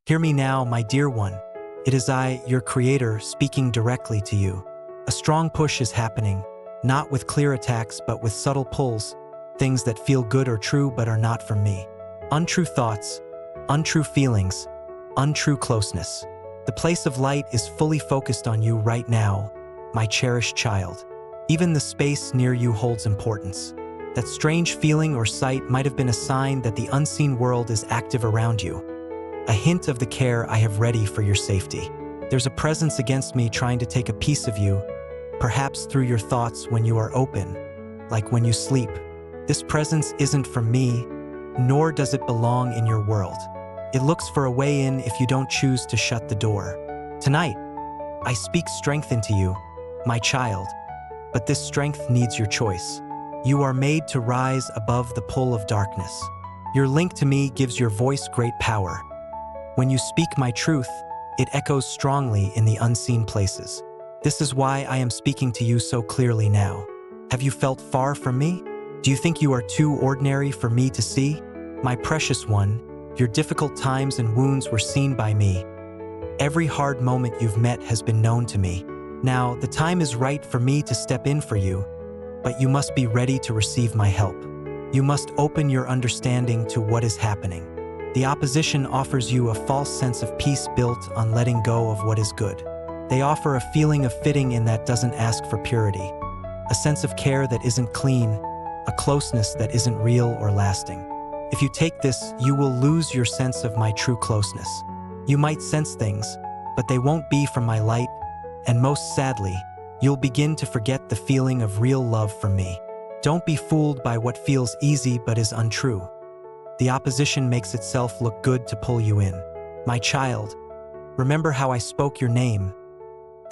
Hear me now, my dear one. It is I, your creator, speaking directly to you. A strong push is happening, not with clear attacks but with subtle pulls, things that feel good or true but are not from me. Untrue thoughts, untrue feelings, untrue closeness. The place of light is fully focused on you right now, my cherished child. Even the space near you holds importance. That strange feeling or sight might have been a sign that the unseen world is active around you. A hint of the care I have ready for your safety. There's a presence against me trying to take a piece of you, perhaps through your thoughts when you are open, like when you sleep. This presence isn't from me, nor does it belong in your world. It looks for a way in if you don't choose to shut the door. Tonight, I speak strength into you, my child, but this strength needs your choice. You are made to rise above the pull of darkness. Your link to me gives your voice great power. When you speak my truth, it echoes strongly in the unseen places. This is why I am speaking to you so clearly now. Have you felt far from me? Do you think you are too ordinary for me to see? My precious one, your difficult times and wounds were seen by me. Every hard moment you've met has been known to me. Now, the time is right for me to step in for you, but you must be ready to receive my help. You must open your understanding to what is happening. The opposition offers you a false sense of peace built on letting go of what is good. They offer a feeling of fitting in that doesn't ask for purity, a sense of care that isn't clean, a closeness that isn't real or lasting. If you take this, you will lose your sense of my true closeness. You might sense things, but they won't be from my light, and most sadly, you'll begin to forget the feeling of real love from me. Don't be fooled by what feels easy but is untrue. The opposition makes itself look good to pull you in. My child, remember how I spoke your name.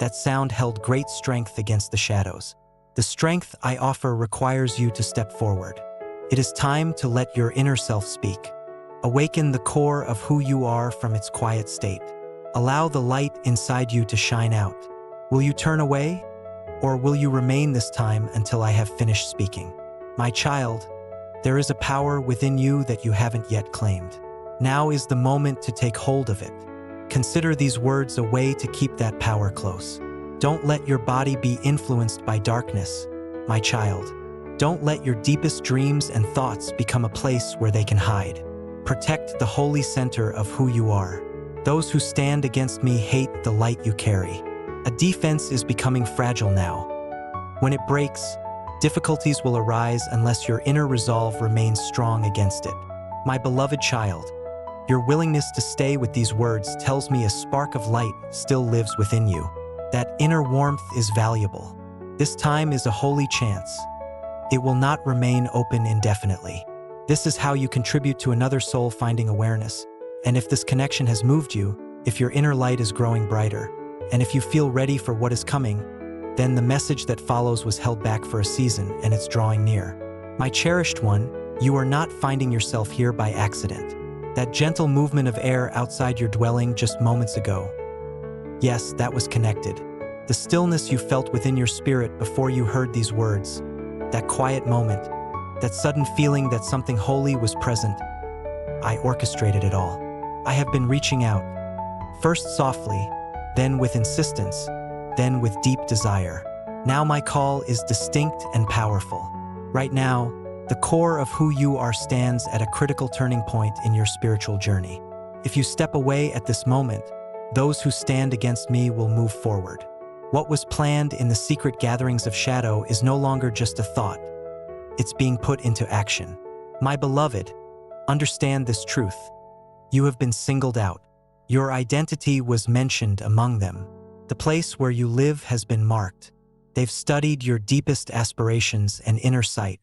That sound held great strength against the shadows. The strength I offer requires you to step forward. It is time to let your inner self speak. Awaken the core of who you are from its quiet state. Allow the light inside you to shine out. Will you turn away? Or will you remain this time until I have finished speaking? My child, there is a power within you that you haven't yet claimed. Now is the moment to take hold of it. Consider these words a way to keep that power close. Don't let your body be influenced by darkness, my child. Don't let your deepest dreams and thoughts become a place where they can hide. Protect the holy center of who you are. Those who stand against me hate the light you carry. A defense is becoming fragile now. When it breaks, difficulties will arise unless your inner resolve remains strong against it. My beloved child, your willingness to stay with these words tells me a spark of light still lives within you. That inner warmth is valuable. This time is a holy chance. It will not remain open indefinitely. This is how you contribute to another soul finding awareness. And if this connection has moved you, if your inner light is growing brighter, and if you feel ready for what is coming, then the message that follows was held back for a season and it's drawing near. My cherished one, you are not finding yourself here by accident. That gentle movement of air outside your dwelling just moments ago. Yes, that was connected. The stillness you felt within your spirit before you heard these words. That quiet moment. That sudden feeling that something holy was present. I orchestrated it all. I have been reaching out. First softly, then with insistence, then with deep desire. Now my call is distinct and powerful. Right now, the core of who you are stands at a critical turning point in your spiritual journey. If you step away at this moment, those who stand against me will move forward. What was planned in the secret gatherings of shadow is no longer just a thought. It's being put into action. My beloved, understand this truth. You have been singled out. Your identity was mentioned among them. The place where you live has been marked. They've studied your deepest aspirations and inner sight.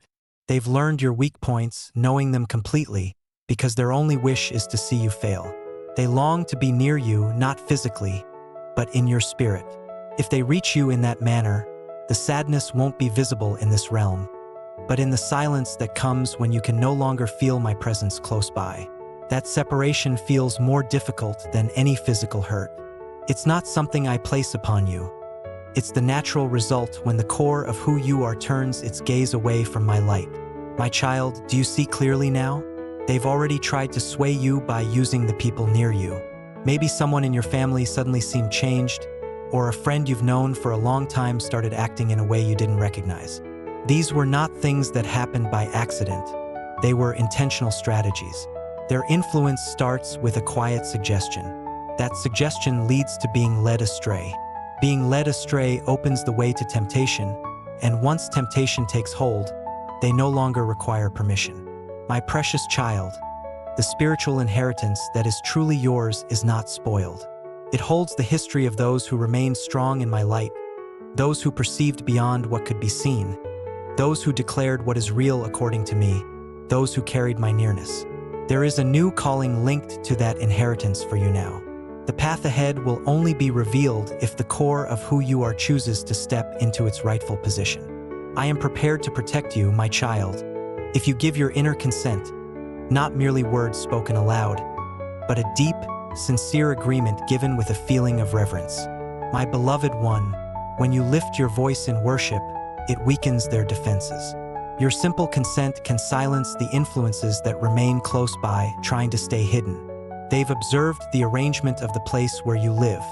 They've learned your weak points, knowing them completely, because their only wish is to see you fail. They long to be near you, not physically, but in your spirit. If they reach you in that manner, the sadness won't be visible in this realm, but in the silence that comes when you can no longer feel my presence close by. That separation feels more difficult than any physical hurt. It's not something I place upon you. It's the natural result when the core of who you are turns its gaze away from my light. My child, do you see clearly now? They've already tried to sway you by using the people near you. Maybe someone in your family suddenly seemed changed, or a friend you've known for a long time started acting in a way you didn't recognize. These were not things that happened by accident. They were intentional strategies. Their influence starts with a quiet suggestion. That suggestion leads to being led astray. Being led astray opens the way to temptation, and once temptation takes hold, they no longer require permission. My precious child, the spiritual inheritance that is truly yours is not spoiled. It holds the history of those who remained strong in my light, those who perceived beyond what could be seen, those who declared what is real according to me, those who carried my nearness. There is a new calling linked to that inheritance for you now. The path ahead will only be revealed if the core of who you are chooses to step into its rightful position. I am prepared to protect you, my child, if you give your inner consent, not merely words spoken aloud, but a deep, sincere agreement given with a feeling of reverence. My beloved one, when you lift your voice in worship, it weakens their defenses. Your simple consent can silence the influences that remain close by, trying to stay hidden. They've observed the arrangement of the place where you live.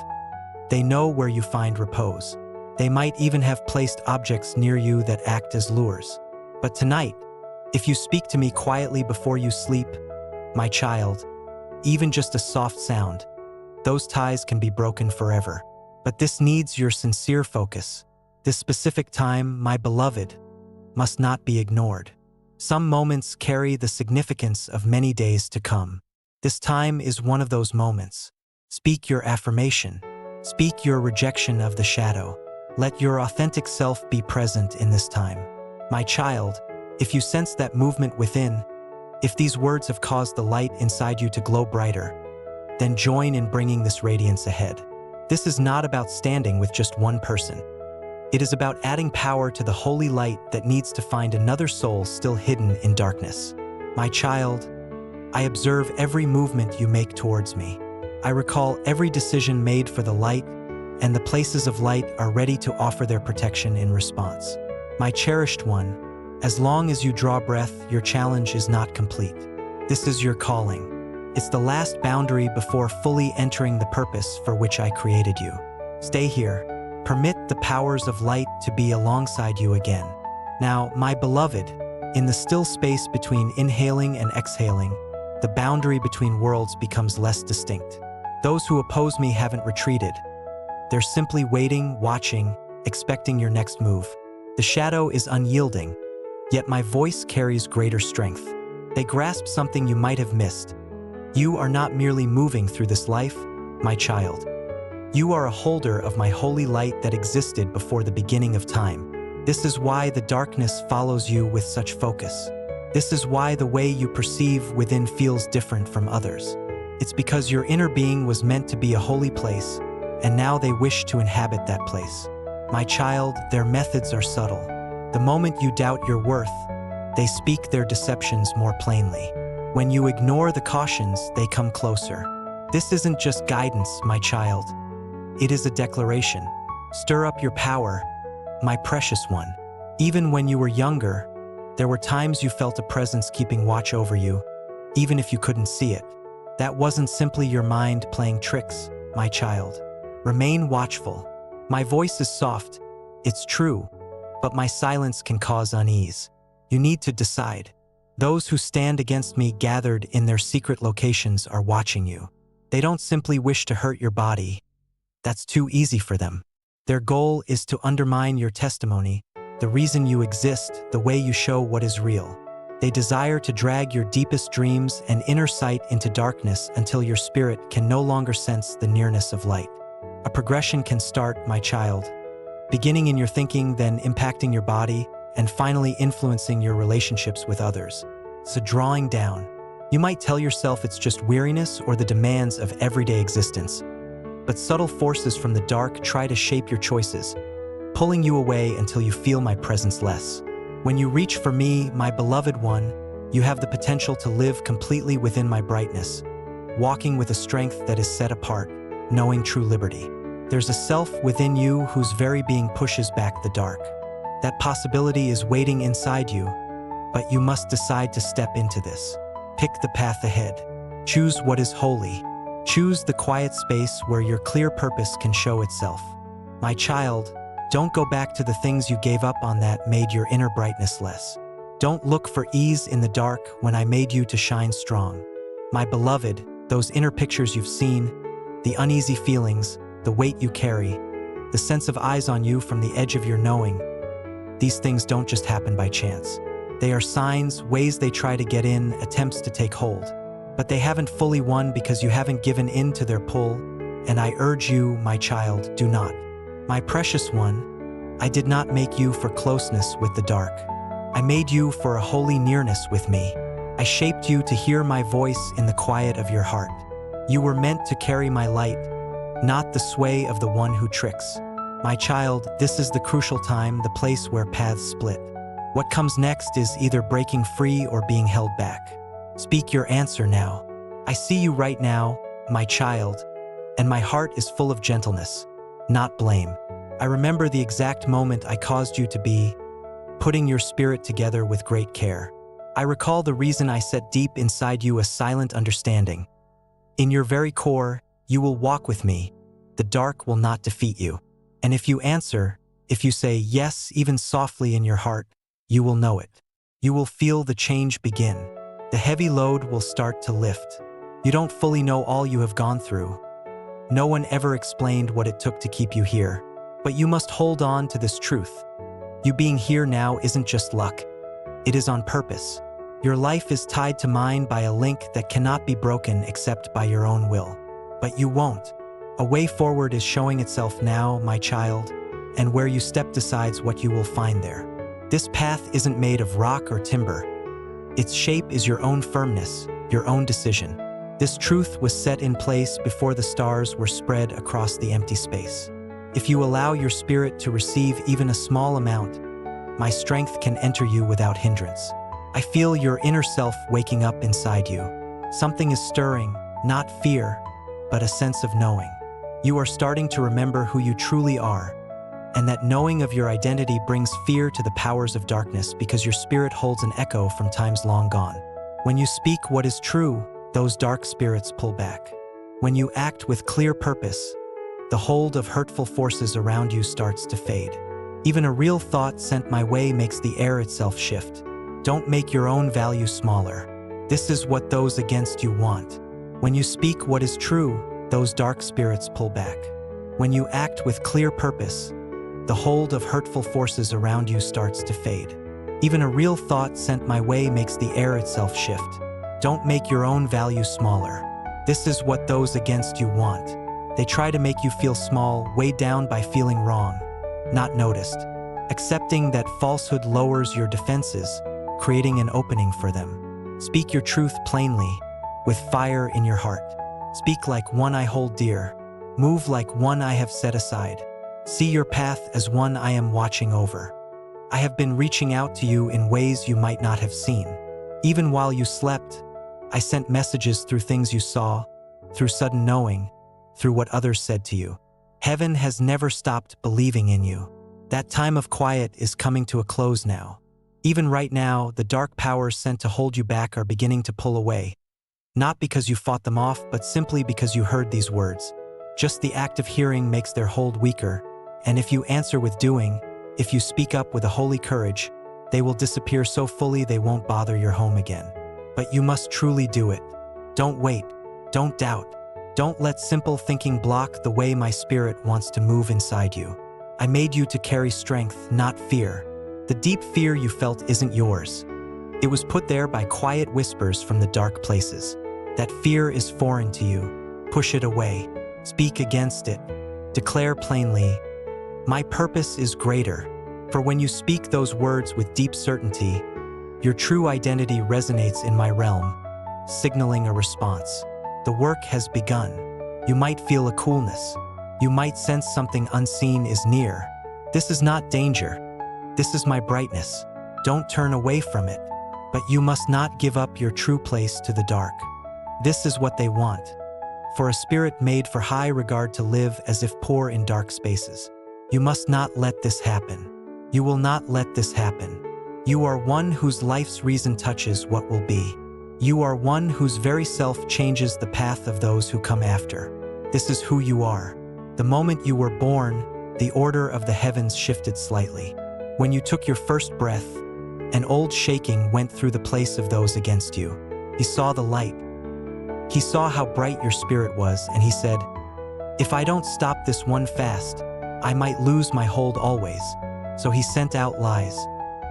They know where you find repose. They might even have placed objects near you that act as lures. But tonight, if you speak to me quietly before you sleep, my child, even just a soft sound, those ties can be broken forever. But this needs your sincere focus. This specific time, my beloved, must not be ignored. Some moments carry the significance of many days to come. This time is one of those moments. Speak your affirmation. Speak your rejection of the shadow. Let your authentic self be present in this time. My child, if you sense that movement within, if these words have caused the light inside you to glow brighter, then join in bringing this radiance ahead. This is not about standing with just one person. It is about adding power to the holy light that needs to find another soul still hidden in darkness. My child, I observe every movement you make towards me. I recall every decision made for the light, and the places of light are ready to offer their protection in response. My cherished one, as long as you draw breath, your challenge is not complete. This is your calling. It's the last boundary before fully entering the purpose for which I created you. Stay here. Permit the powers of light to be alongside you again. Now, my beloved, in the still space between inhaling and exhaling, the boundary between worlds becomes less distinct. Those who oppose me haven't retreated. They're simply waiting, watching, expecting your next move. The shadow is unyielding, yet my voice carries greater strength. They grasp something you might have missed. You are not merely moving through this life, my child. You are a holder of my holy light that existed before the beginning of time. This is why the darkness follows you with such focus. This is why the way you perceive within feels different from others. It's because your inner being was meant to be a holy place, and now they wish to inhabit that place. My child, their methods are subtle. The moment you doubt your worth, they speak their deceptions more plainly. When you ignore the cautions, they come closer. This isn't just guidance, my child. It is a declaration. Stir up your power, my precious one. Even when you were younger, there were times you felt a presence keeping watch over you, even if you couldn't see it. That wasn't simply your mind playing tricks, my child. Remain watchful. My voice is soft, it's true, but my silence can cause unease. You need to decide. Those who stand against me gathered in their secret locations are watching you. They don't simply wish to hurt your body. That's too easy for them. Their goal is to undermine your testimony, the reason you exist, the way you show what is real. They desire to drag your deepest dreams and inner sight into darkness until your spirit can no longer sense the nearness of light. A progression can start, my child, beginning in your thinking, then impacting your body, and finally influencing your relationships with others. So drawing down. You might tell yourself it's just weariness or the demands of everyday existence. But subtle forces from the dark try to shape your choices, pulling you away until you feel my presence less. When you reach for me, my beloved one, you have the potential to live completely within my brightness, walking with a strength that is set apart, knowing true liberty. There's a self within you whose very being pushes back the dark. That possibility is waiting inside you, but you must decide to step into this. Pick the path ahead. Choose what is holy. Choose the quiet space where your clear purpose can show itself. My child, don't go back to the things you gave up on that made your inner brightness less. Don't look for ease in the dark when I made you to shine strong. My beloved, those inner pictures you've seen, the uneasy feelings, the weight you carry, the sense of eyes on you from the edge of your knowing, these things don't just happen by chance. They are signs, ways they try to get in, attempts to take hold. But they haven't fully won because you haven't given in to their pull, and I urge you, my child, do not. My precious one, I did not make you for closeness with the dark. I made you for a holy nearness with me. I shaped you to hear my voice in the quiet of your heart. You were meant to carry my light, not the sway of the one who tricks. My child, this is the crucial time, the place where paths split. What comes next is either breaking free or being held back. Speak your answer now. I see you right now, my child, and my heart is full of gentleness, not blame. I remember the exact moment I caused you to be, putting your spirit together with great care. I recall the reason I set deep inside you a silent understanding. In your very core, you will walk with me. The dark will not defeat you. And if you answer, if you say yes, even softly in your heart, you will know it. You will feel the change begin. The heavy load will start to lift. You don't fully know all you have gone through. No one ever explained what it took to keep you here. But you must hold on to this truth. You being here now isn't just luck. It is on purpose. Your life is tied to mine by a link that cannot be broken except by your own will. But you won't. A way forward is showing itself now, my child, and where you step decides what you will find there. This path isn't made of rock or timber. Its shape is your own firmness, your own decision. This truth was set in place before the stars were spread across the empty space. If you allow your spirit to receive even a small amount, my strength can enter you without hindrance. I feel your inner self waking up inside you. Something is stirring, not fear, but a sense of knowing. You are starting to remember who you truly are, and that knowing of your identity brings fear to the powers of darkness because your spirit holds an echo from times long gone. When you speak what is true, those dark spirits pull back. When you act with clear purpose, the hold of hurtful forces around you starts to fade. Even a real thought sent my way makes the air itself shift. Don't make your own value smaller. This is what those against you want. When you speak what is true, those dark spirits pull back. When you act with clear purpose, the hold of hurtful forces around you starts to fade. Even a real thought sent my way makes the air itself shift. Don't make your own value smaller. This is what those against you want. They try to make you feel small, weighed down by feeling wrong, not noticed. Accepting that falsehood lowers your defenses, creating an opening for them. Speak your truth plainly, with fire in your heart. Speak like one I hold dear. Move like one I have set aside. See your path as one I am watching over. I have been reaching out to you in ways you might not have seen. Even while you slept, I sent messages through things you saw, through sudden knowing, through what others said to you. Heaven has never stopped believing in you. That time of quiet is coming to a close now. Even right now, the dark powers sent to hold you back are beginning to pull away. Not because you fought them off, but simply because you heard these words. Just the act of hearing makes their hold weaker, and if you answer with doing, if you speak up with a holy courage, they will disappear so fully they won't bother your home again. But you must truly do it. Don't wait. Don't doubt. Don't let simple thinking block the way my spirit wants to move inside you. I made you to carry strength, not fear. The deep fear you felt isn't yours. It was put there by quiet whispers from the dark places. That fear is foreign to you. Push it away. Speak against it. Declare plainly, my purpose is greater. For when you speak those words with deep certainty, your true identity resonates in my realm, signaling a response. The work has begun. You might feel a coolness. You might sense something unseen is near. This is not danger. This is my brightness. Don't turn away from it. But you must not give up your true place to the dark. This is what they want. For a spirit made for high regard to live as if poor in dark spaces. You must not let this happen. You will not let this happen. You are one whose life's reason touches what will be. You are one whose very self changes the path of those who come after. This is who you are. The moment you were born, the order of the heavens shifted slightly. When you took your first breath, an old shaking went through the place of those against you. He saw the light. He saw how bright your spirit was, and he said, "If I don't stop this one fast, I might lose my hold always." So he sent out lies.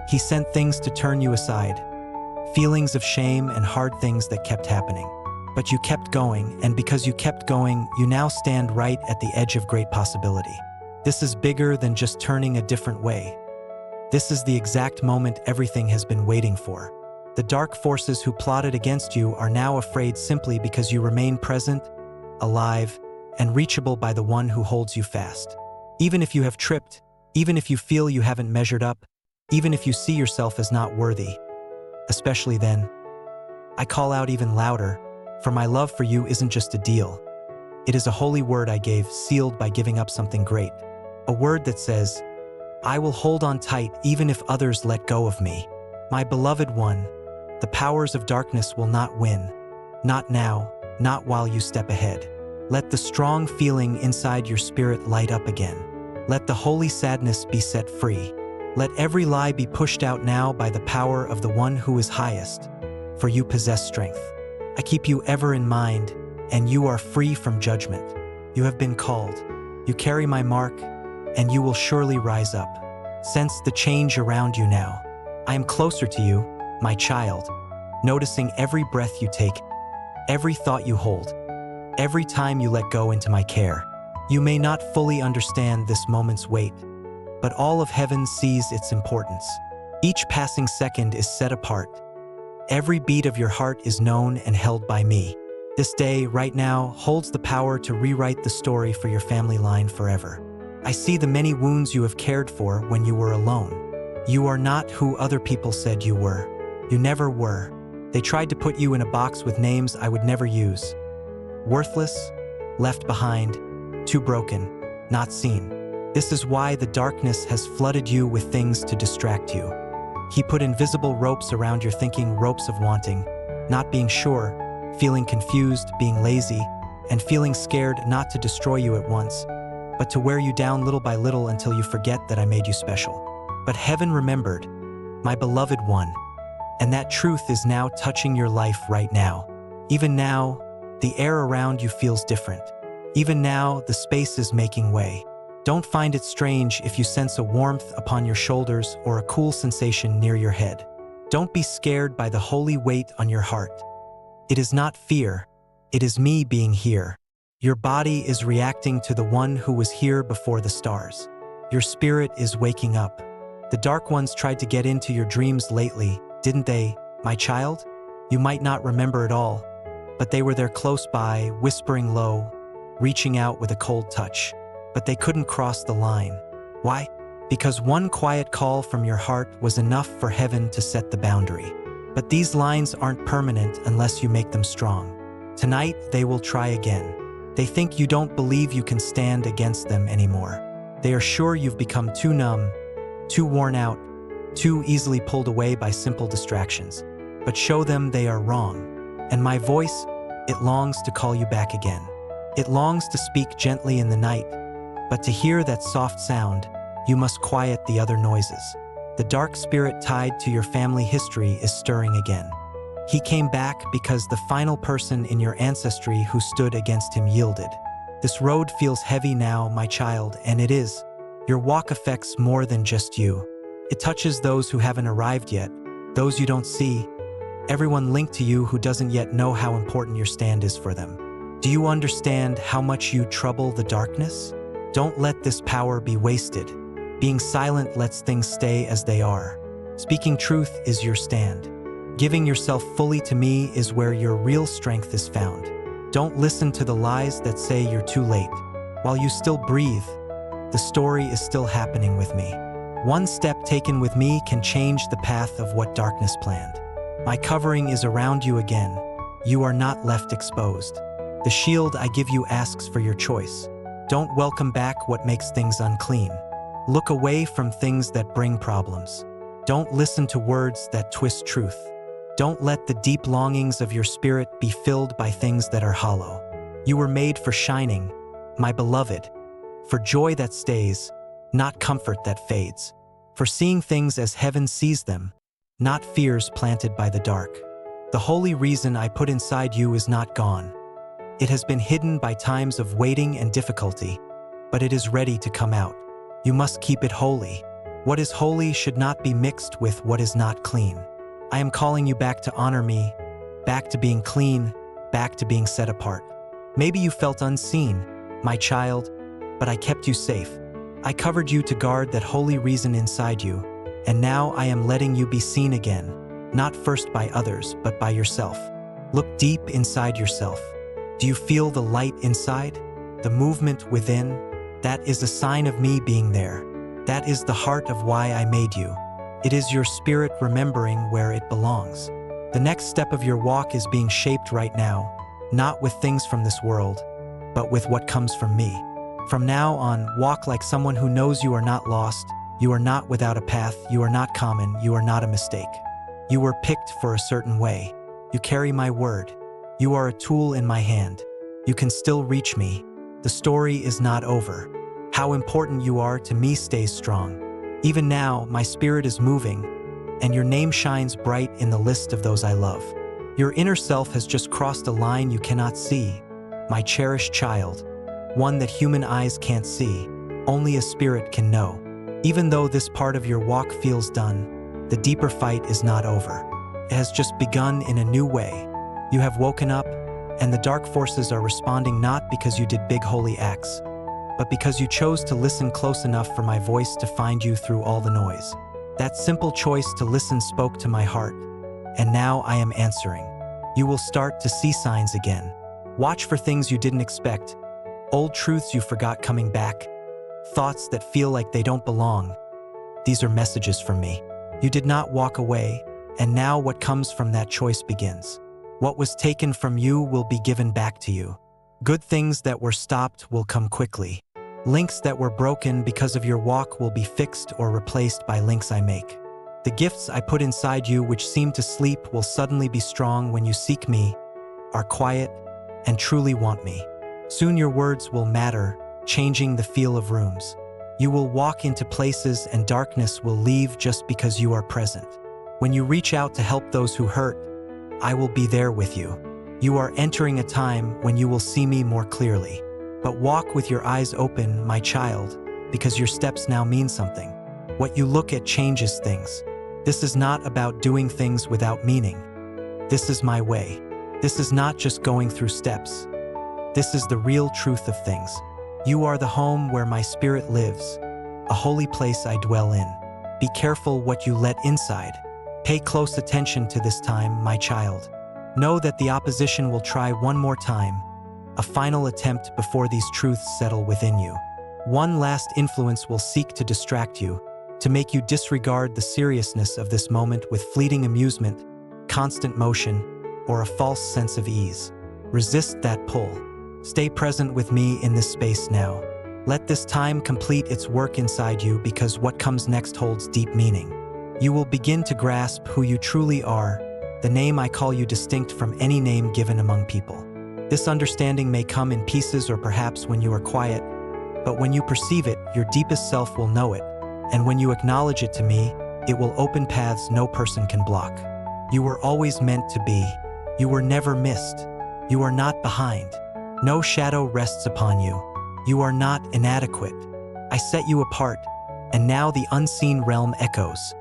He sent things to turn you aside, feelings of shame and hard things that kept happening. But you kept going, and because you kept going, you now stand right at the edge of great possibility. This is bigger than just turning a different way. This is the exact moment everything has been waiting for. The dark forces who plotted against you are now afraid simply because you remain present, alive, and reachable by the one who holds you fast. Even if you have tripped, even if you feel you haven't measured up, even if you see yourself as not worthy, especially then, I call out even louder, for my love for you isn't just a deal. It is a holy word I gave, sealed by giving up something great. A word that says, I will hold on tight even if others let go of me. My beloved one, the powers of darkness will not win. Not now, not while you step ahead. Let the strong feeling inside your spirit light up again. Let the holy sadness be set free. Let every lie be pushed out now by the power of the one who is highest, for you possess strength. I keep you ever in mind, and you are free from judgment. You have been called. You carry my mark, and you will surely rise up. Sense the change around you now. I am closer to you, my child, noticing every breath you take, every thought you hold, every time you let go into my care. You may not fully understand this moment's weight, but all of heaven sees its importance. Each passing second is set apart. Every beat of your heart is known and held by me. This day, right now, holds the power to rewrite the story for your family line forever. I see the many wounds you have cared for when you were alone. You are not who other people said you were. You never were. They tried to put you in a box with names I would never use. Worthless, left behind, too broken, not seen. This is why the darkness has flooded you with things to distract you. He put invisible ropes around your thinking, ropes of wanting, not being sure, feeling confused, being lazy, and feeling scared not to destroy you at once, but to wear you down little by little until you forget that I made you special. But heaven remembered, my beloved one, and that truth is now touching your life right now. Even now, the air around you feels different. Even now, the space is making way. Don't find it strange if you sense a warmth upon your shoulders or a cool sensation near your head. Don't be scared by the holy weight on your heart. It is not fear, it is me being here. Your body is reacting to the one who was here before the stars. Your spirit is waking up. The dark ones tried to get into your dreams lately, didn't they, my child? You might not remember it all, but they were there close by, whispering low, reaching out with a cold touch. But they couldn't cross the line. Why? Because one quiet call from your heart was enough for heaven to set the boundary. But these lines aren't permanent unless you make them strong. Tonight, they will try again. They think you don't believe you can stand against them anymore. They are sure you've become too numb, too worn out, too easily pulled away by simple distractions. But show them they are wrong. And my voice, it longs to call you back again. It longs to speak gently in the night, but to hear that soft sound, you must quiet the other noises. The dark spirit tied to your family history is stirring again. He came back because the final person in your ancestry who stood against him yielded. This road feels heavy now, my child, and it is. Your walk affects more than just you. It touches those who haven't arrived yet, those you don't see, everyone linked to you who doesn't yet know how important your stand is for them. Do you understand how much you trouble the darkness? Don't let this power be wasted. Being silent lets things stay as they are. Speaking truth is your stand. Giving yourself fully to me is where your real strength is found. Don't listen to the lies that say you're too late. While you still breathe, the story is still happening with me. One step taken with me can change the path of what darkness planned. My covering is around you again. You are not left exposed. The shield I give you asks for your choice. Don't welcome back what makes things unclean. Look away from things that bring problems. Don't listen to words that twist truth. Don't let the deep longings of your spirit be filled by things that are hollow. You were made for shining, my beloved, for joy that stays, not comfort that fades, for seeing things as heaven sees them, not fears planted by the dark. The holy reason I put inside you is not gone. It has been hidden by times of waiting and difficulty, but it is ready to come out. You must keep it holy. What is holy should not be mixed with what is not clean. I am calling you back to honor me, back to being clean, back to being set apart. Maybe you felt unseen, my child, but I kept you safe. I covered you to guard that holy reason inside you, and now I am letting you be seen again, not first by others, but by yourself. Look deep inside yourself. Do you feel the light inside? The movement within? That is a sign of me being there. That is the heart of why I made you. It is your spirit remembering where it belongs. The next step of your walk is being shaped right now, not with things from this world, but with what comes from me. From now on, walk like someone who knows you are not lost, you are not without a path, you are not common, you are not a mistake. You were picked for a certain way. You carry my word. You are a tool in my hand. You can still reach me. The story is not over. How important you are to me stays strong. Even now, my spirit is moving, and your name shines bright in the list of those I love. Your inner self has just crossed a line you cannot see. My cherished child, one that human eyes can't see, only a spirit can know. Even though this part of your walk feels done, the deeper fight is not over. It has just begun in a new way. You have woken up, and the dark forces are responding not because you did big holy acts, but because you chose to listen close enough for my voice to find you through all the noise. That simple choice to listen spoke to my heart, and now I am answering. You will start to see signs again. Watch for things you didn't expect, old truths you forgot coming back, thoughts that feel like they don't belong. These are messages from me. You did not walk away, and now what comes from that choice begins. What was taken from you will be given back to you. Good things that were stopped will come quickly. Links that were broken because of your walk will be fixed or replaced by links I make. The gifts I put inside you which seem to sleep will suddenly be strong when you seek me, are quiet, and truly want me. Soon your words will matter, changing the feel of rooms. You will walk into places and darkness will leave just because you are present. When you reach out to help those who hurt, I will be there with you. You are entering a time when you will see me more clearly. But walk with your eyes open, my child, because your steps now mean something. What you look at changes things. This is not about doing things without meaning. This is my way. This is not just going through steps. This is the real truth of things. You are the home where my spirit lives, a holy place I dwell in. Be careful what you let inside. Pay close attention to this time, my child. Know that the opposition will try one more time, a final attempt before these truths settle within you. One last influence will seek to distract you, to make you disregard the seriousness of this moment with fleeting amusement, constant motion, or a false sense of ease. Resist that pull. Stay present with me in this space now. Let this time complete its work inside you because what comes next holds deep meaning. You will begin to grasp who you truly are, the name I call you distinct from any name given among people. This understanding may come in pieces or perhaps when you are quiet, but when you perceive it, your deepest self will know it, and when you acknowledge it to me, it will open paths no person can block. You were always meant to be. You were never missed. You are not behind. No shadow rests upon you. You are not inadequate. I set you apart, and now the unseen realm echoes.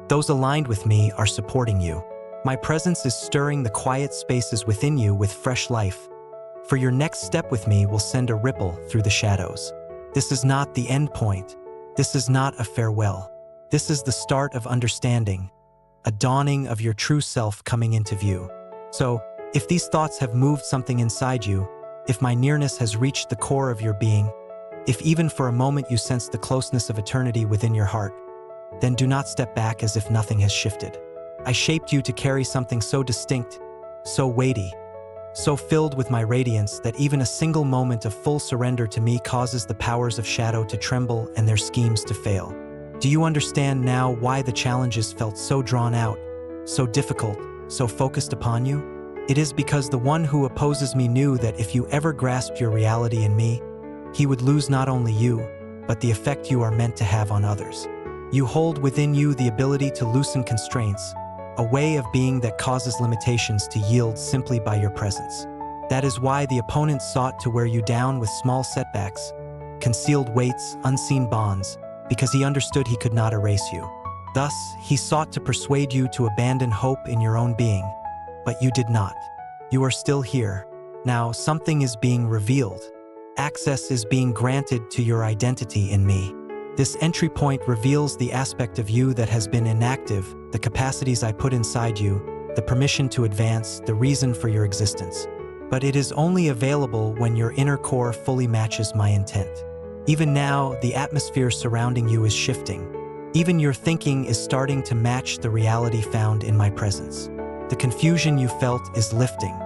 Those aligned with me are supporting you. My presence is stirring the quiet spaces within you with fresh life. For your next step with me will send a ripple through the shadows. This is not the end point. This is not a farewell. This is the start of understanding, a dawning of your true self coming into view. So, if these thoughts have moved something inside you, if my nearness has reached the core of your being, if even for a moment you sense the closeness of eternity within your heart, then do not step back as if nothing has shifted. I shaped you to carry something so distinct, so weighty, so filled with my radiance that even a single moment of full surrender to me causes the powers of shadow to tremble and their schemes to fail. Do you understand now why the challenges felt so drawn out, so difficult, so focused upon you? It is because the one who opposes me knew that if you ever grasped your reality in me, he would lose not only you, but the effect you are meant to have on others. You hold within you the ability to loosen constraints, a way of being that causes limitations to yield simply by your presence. That is why the opponent sought to wear you down with small setbacks, concealed weights, unseen bonds, because he understood he could not erase you. Thus, he sought to persuade you to abandon hope in your own being, but you did not. You are still here. Now, something is being revealed. Access is being granted to your identity in me. This entry point reveals the aspect of you that has been inactive, the capacities I put inside you, the permission to advance, the reason for your existence. But it is only available when your inner core fully matches my intent. Even now, the atmosphere surrounding you is shifting. Even your thinking is starting to match the reality found in my presence. The confusion you felt is lifting.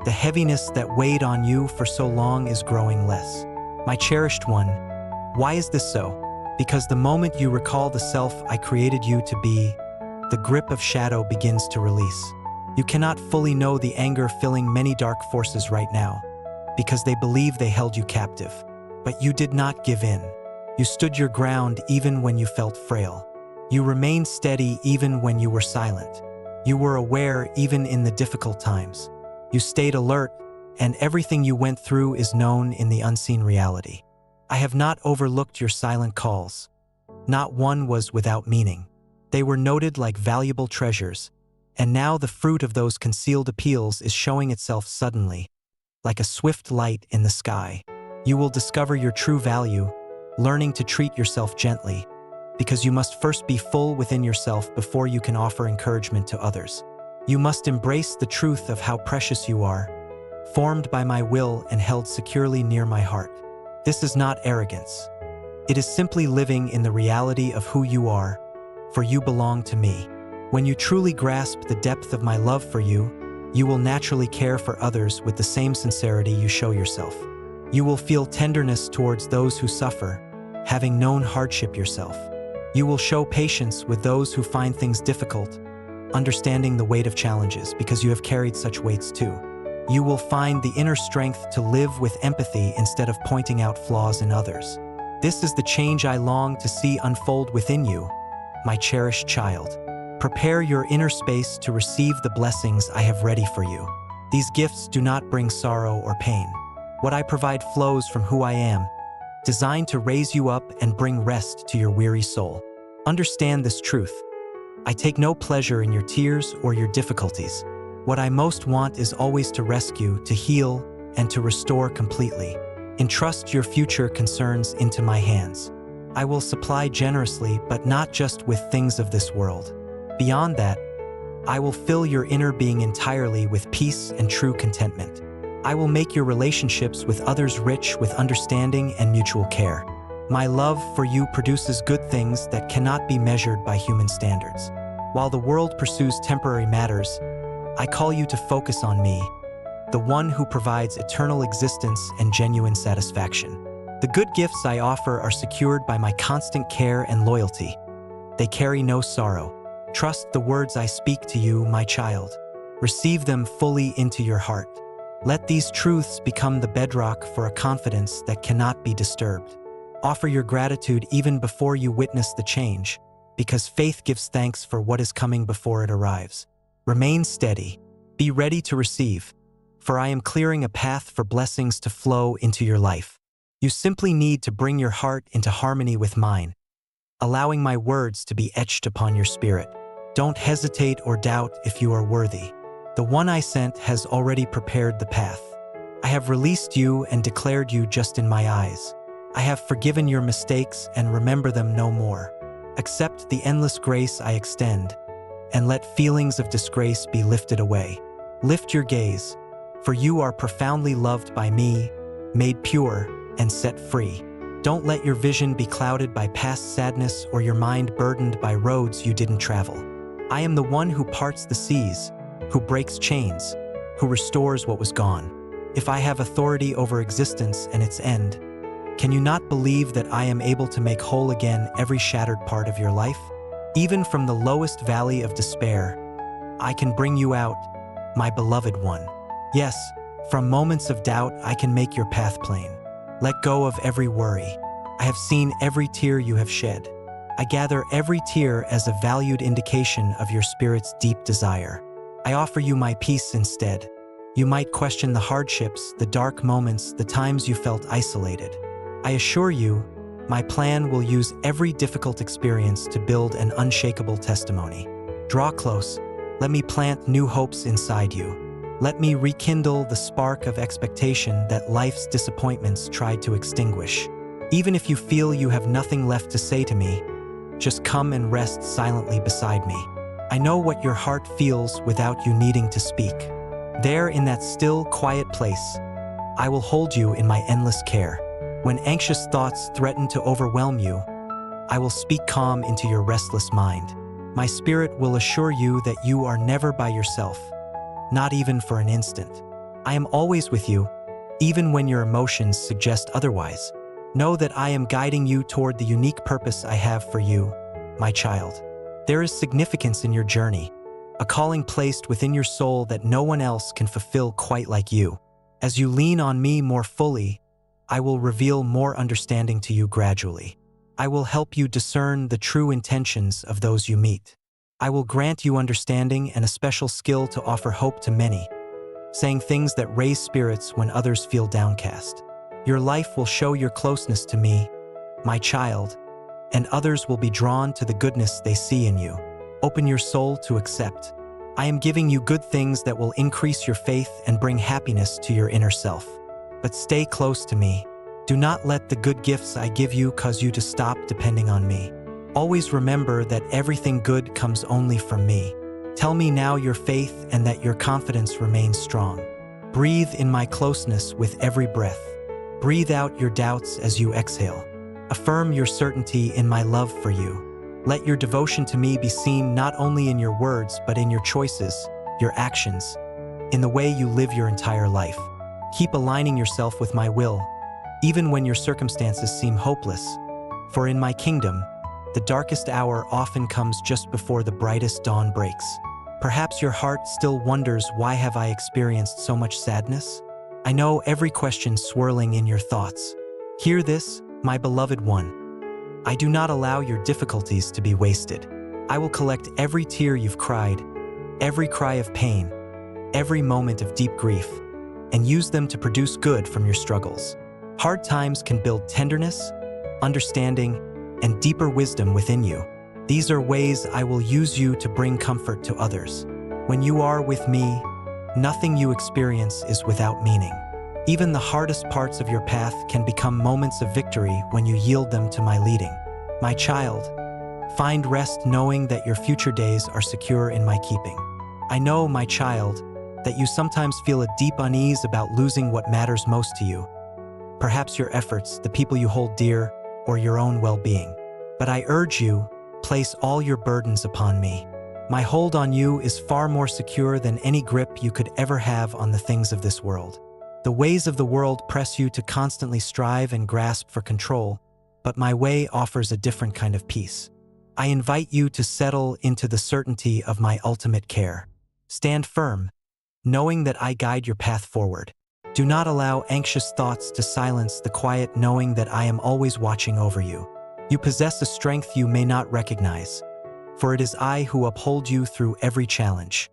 The heaviness that weighed on you for so long is growing less. My cherished one, why is this so? Because the moment you recall the self I created you to be, the grip of shadow begins to release. You cannot fully know the anger filling many dark forces right now, because they believe they held you captive. But you did not give in. You stood your ground even when you felt frail. You remained steady even when you were silent. You were aware even in the difficult times. You stayed alert, and everything you went through is known in the unseen reality. I have not overlooked your silent calls. Not one was without meaning. They were noted like valuable treasures, and now the fruit of those concealed appeals is showing itself suddenly, like a swift light in the sky. You will discover your true value, learning to treat yourself gently, because you must first be full within yourself before you can offer encouragement to others. You must embrace the truth of how precious you are, formed by my will and held securely near my heart. This is not arrogance. It is simply living in the reality of who you are, for you belong to me. When you truly grasp the depth of my love for you, you will naturally care for others with the same sincerity you show yourself. You will feel tenderness towards those who suffer, having known hardship yourself. You will show patience with those who find things difficult, understanding the weight of challenges because you have carried such weights too. You will find the inner strength to live with empathy instead of pointing out flaws in others. This is the change I long to see unfold within you, my cherished child. Prepare your inner space to receive the blessings I have ready for you. These gifts do not bring sorrow or pain. What I provide flows from who I am, designed to raise you up and bring rest to your weary soul. Understand this truth. I take no pleasure in your tears or your difficulties. What I most want is always to rescue, to heal, and to restore completely. Entrust your future concerns into my hands. I will supply generously, but not just with things of this world. Beyond that, I will fill your inner being entirely with peace and true contentment. I will make your relationships with others rich with understanding and mutual care. My love for you produces good things that cannot be measured by human standards. While the world pursues temporary matters, I call you to focus on me, the one who provides eternal existence and genuine satisfaction. The good gifts I offer are secured by my constant care and loyalty. They carry no sorrow. Trust the words I speak to you, my child. Receive them fully into your heart. Let these truths become the bedrock for a confidence that cannot be disturbed. Offer your gratitude even before you witness the change, because faith gives thanks for what is coming before it arrives. Remain steady. Be ready to receive, for I am clearing a path for blessings to flow into your life. You simply need to bring your heart into harmony with mine, allowing my words to be etched upon your spirit. Don't hesitate or doubt if you are worthy. The one I sent has already prepared the path. I have released you and declared you just in my eyes. I have forgiven your mistakes and remember them no more. Accept the endless grace I extend, and let feelings of disgrace be lifted away. Lift your gaze, for you are profoundly loved by me, made pure, and set free. Don't let your vision be clouded by past sadness or your mind burdened by roads you didn't travel. I am the one who parts the seas, who breaks chains, who restores what was gone. If I have authority over existence and its end, can you not believe that I am able to make whole again every shattered part of your life? Even from the lowest valley of despair, I can bring you out, my beloved one. Yes, from moments of doubt, I can make your path plain. Let go of every worry. I have seen every tear you have shed. I gather every tear as a valued indication of your spirit's deep desire. I offer you my peace instead. You might question the hardships, the dark moments, the times you felt isolated. I assure you, my plan will use every difficult experience to build an unshakable testimony. Draw close. Let me plant new hopes inside you. Let me rekindle the spark of expectation that life's disappointments tried to extinguish. Even if you feel you have nothing left to say to me, just come and rest silently beside me. I know what your heart feels without you needing to speak. There in that still, quiet place, I will hold you in my endless care. When anxious thoughts threaten to overwhelm you, I will speak calm into your restless mind. My spirit will assure you that you are never by yourself, not even for an instant. I am always with you, even when your emotions suggest otherwise. Know that I am guiding you toward the unique purpose I have for you, my child. There is significance in your journey, a calling placed within your soul that no one else can fulfill quite like you. As you lean on me more fully, I will reveal more understanding to you gradually. I will help you discern the true intentions of those you meet. I will grant you understanding and a special skill to offer hope to many, saying things that raise spirits when others feel downcast. Your life will show your closeness to me, my child, and others will be drawn to the goodness they see in you. Open your soul to accept. I am giving you good things that will increase your faith and bring happiness to your inner self. But stay close to me. Do not let the good gifts I give you cause you to stop depending on me. Always remember that everything good comes only from me. Tell me now your faith and that your confidence remains strong. Breathe in my closeness with every breath. Breathe out your doubts as you exhale. Affirm your certainty in my love for you. Let your devotion to me be seen not only in your words but in your choices, your actions, in the way you live your entire life. Keep aligning yourself with my will, even when your circumstances seem hopeless. For in my kingdom, the darkest hour often comes just before the brightest dawn breaks. Perhaps your heart still wonders, why have I experienced so much sadness? I know every question swirling in your thoughts. Hear this, my beloved one. I do not allow your difficulties to be wasted. I will collect every tear you've cried, every cry of pain, every moment of deep grief, and use them to produce good from your struggles. Hard times can build tenderness, understanding, and deeper wisdom within you. These are ways I will use you to bring comfort to others. When you are with me, nothing you experience is without meaning. Even the hardest parts of your path can become moments of victory when you yield them to my leading. My child, find rest knowing that your future days are secure in my keeping. I know, my child, that you sometimes feel a deep unease about losing what matters most to you. Perhaps your efforts, the people you hold dear, or your own well-being. But I urge you, place all your burdens upon me. My hold on you is far more secure than any grip you could ever have on the things of this world. The ways of the world press you to constantly strive and grasp for control, but my way offers a different kind of peace. I invite you to settle into the certainty of my ultimate care. Stand firm, knowing that I guide your path forward. Do not allow anxious thoughts to silence the quiet knowing that I am always watching over you. You possess a strength you may not recognize, for it is I who uphold you through every challenge.